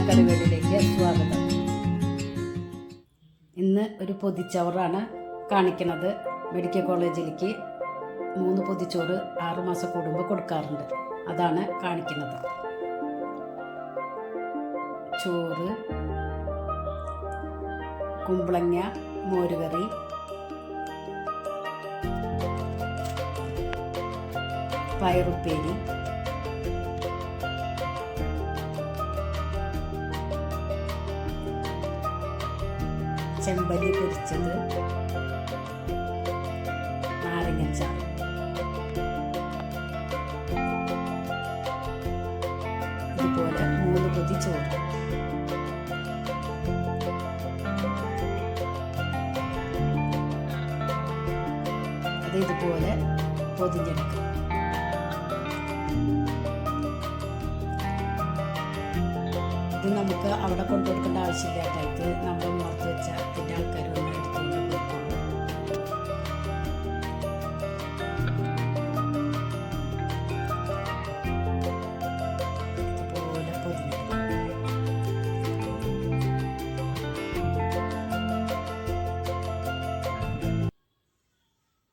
കറിവേടിലേക്ക് സ്വാഗതം. ഇന്ന് ഒരു പൊതിച്ചോറാണ് കാണിക്കുന്നത്. മെഡിക്കൽ കോളേജിലേക്ക് 3 പൊതിച്ചോറ് 6 മാസം കൂടുമ്പോൾ കൊടുക്കാറുണ്ട്. അതാണ് കാണിക്കുന്നത്. ചോറ്, കുമ്പളങ്ങ മോരുകറി, പയറുപ്പേരി, ചെമ്പല്ലി പൊരിച്ചത്, നാരങ്ങച്ചാറ്. ഇതുപോലെ 3 പൊതി ചോറ്. അത് ഇതുപോലെ പൊതിഞ്ഞെടുക്കും. ഇത് നമുക്ക് അവിടെ കൊണ്ടുകൊടുക്കേണ്ട ആവശ്യമില്ല. ഇത് നമ്മൾ മുറത്ത് വെച്ചാൽ